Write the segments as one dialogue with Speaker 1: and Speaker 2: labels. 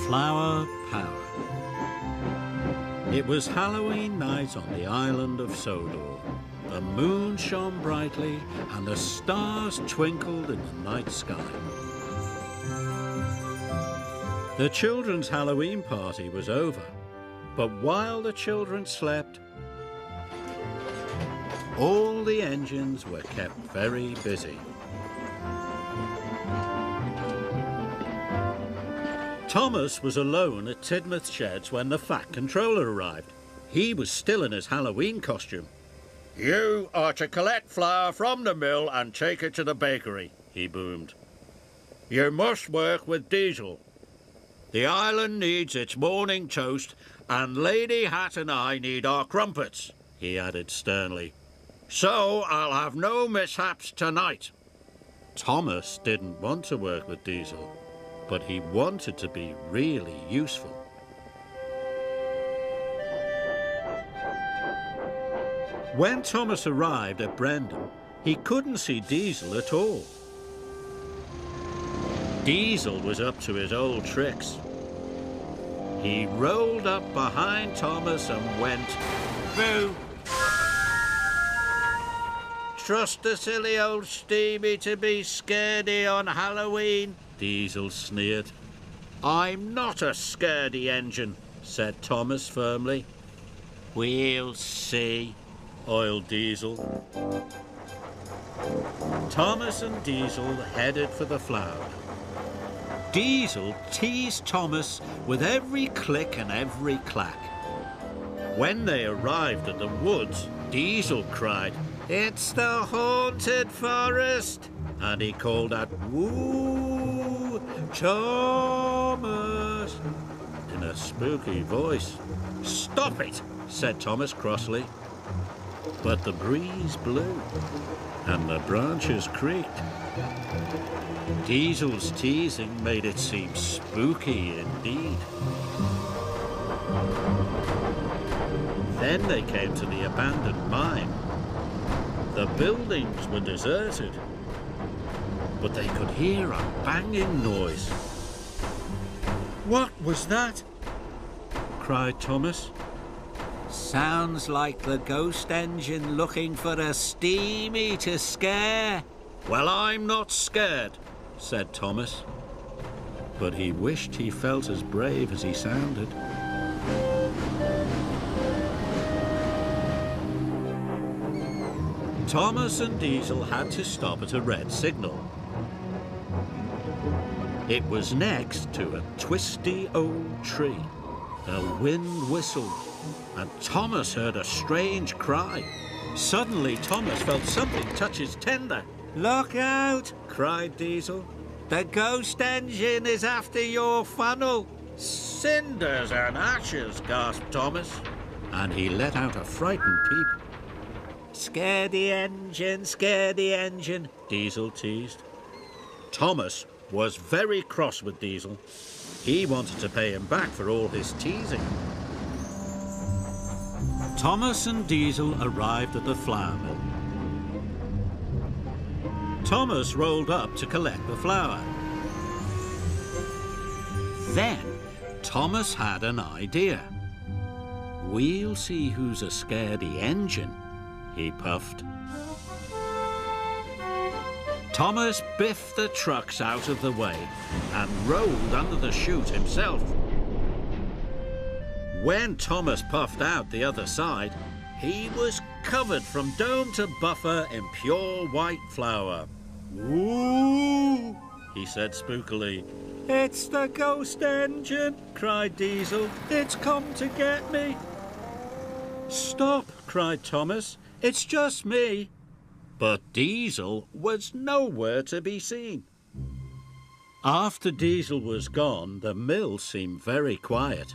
Speaker 1: Flower Power. It was Halloween night on the island of Sodor. The moon shone brightly and the stars twinkled in the night sky. The children's Halloween party was over, but while the children slept, all the engines were kept very busy. Thomas was alone at Tidmouth Sheds when the Fat Controller arrived. He was still in his Halloween costume. "You are to collect flour from the mill and take it to the bakery," he boomed. "You must work with Diesel. The island needs its morning toast, and Lady Hat and I need our crumpets," he added sternly. "So I'll have no mishaps tonight." Thomas didn't want to work with Diesel, but he wanted to be really useful. When Thomas arrived at Brendan, he couldn't see Diesel at all. Diesel was up to his old tricks. He rolled up behind Thomas and went, "Boo! Trust the silly old Stevie to be scaredy on Halloween," Diesel sneered. "I'm not a scaredy engine," said Thomas firmly. "We'll see," oiled Diesel. Thomas and Diesel headed for the flour. Diesel teased Thomas with every click and every clack. When they arrived at the woods, Diesel cried, "It's the haunted forest!" And he called out, "Woo, Thomas!" in a spooky voice. "Stop it," said Thomas crossly. But the breeze blew and the branches creaked. Diesel's teasing made it seem spooky indeed. Then they came to the abandoned mine. The buildings were deserted, but they could hear a banging noise. "What was that?" cried Thomas. "Sounds like the ghost engine looking for a steamy to scare." "Well, I'm not scared," said Thomas. But he wished he felt as brave as he sounded. Thomas and Diesel had to stop at a red signal. It was next to a twisty old tree. The wind whistled, and Thomas heard a strange cry. Suddenly, Thomas felt something touch his tender. "Look out!" cried Diesel. "The ghost engine is after your funnel." "Cinders and ashes," gasped Thomas, and he let out a frightened peep. "Scaredy engine," Diesel teased. Thomas was very cross with Diesel. He wanted to pay him back for all his teasing. Thomas and Diesel arrived at the flour mill. Thomas rolled up to collect the flour. Then Thomas had an idea. "We'll see who's a scaredy engine," he puffed. Thomas biffed the trucks out of the way and rolled under the chute himself. When Thomas puffed out the other side, he was covered from dome to buffer in pure white flour. "Woo!" he said spookily. "It's the ghost engine," cried Diesel. "It's come to get me." "Stop," cried Thomas. "It's just me." But Diesel was nowhere to be seen. After Diesel was gone, the mill seemed very quiet.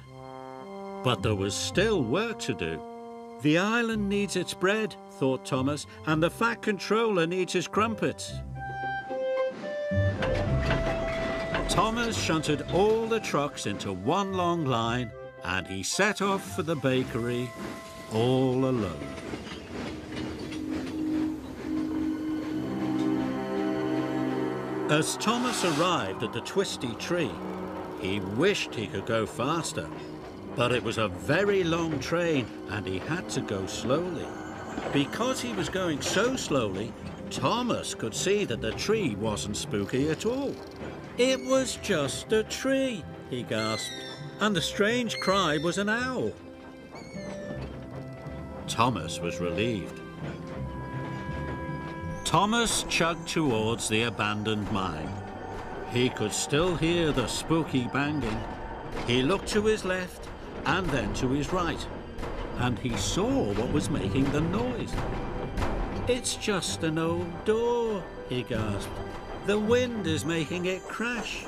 Speaker 1: But there was still work to do. The island needs its bread, thought Thomas, and the Fat Controller needs his crumpets. Thomas shunted all the trucks into one long line, and he set off for the bakery all alone. As Thomas arrived at the twisty tree, He wished he could go faster, but it was a very long train and he had to go slowly. Because he was going so slowly, Thomas could see that the tree wasn't spooky at all. It was just a tree, he gasped, and the strange cry was an owl. Thomas was relieved. Thomas chugged towards the abandoned mine. He could still hear the spooky banging. He looked to his left and then to his right, and he saw what was making the noise. It's just an old door, he gasped. The wind is making it crash.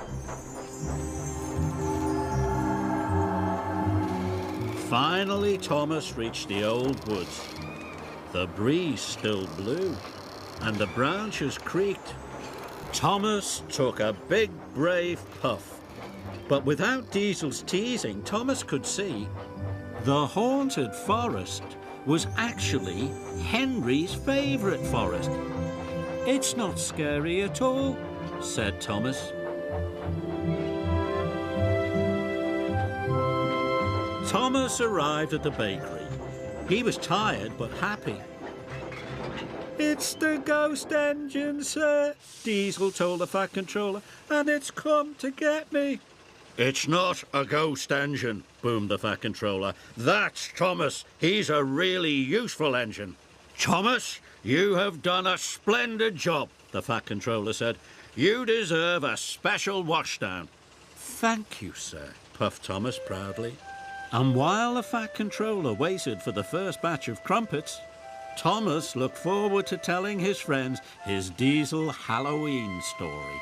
Speaker 1: Finally, Thomas reached the old woods. The breeze still blew, and the branches creaked. Thomas took a big, brave puff. But without Diesel's teasing, Thomas could see the haunted forest was actually Henry's favourite forest. It's not scary at all, said Thomas. Thomas arrived at the bakery. He was tired but happy. It's the ghost engine, sir, Diesel told the Fat Controller, and it's come to get me. It's not a ghost engine, boomed the Fat Controller. That's Thomas. He's a really useful engine. Thomas, you have done a splendid job, the Fat Controller said. You deserve a special washdown. Thank you, sir, puffed Thomas proudly. And while the Fat Controller waited for the first batch of crumpets, Thomas looked forward to telling his friends his Diesel Halloween story.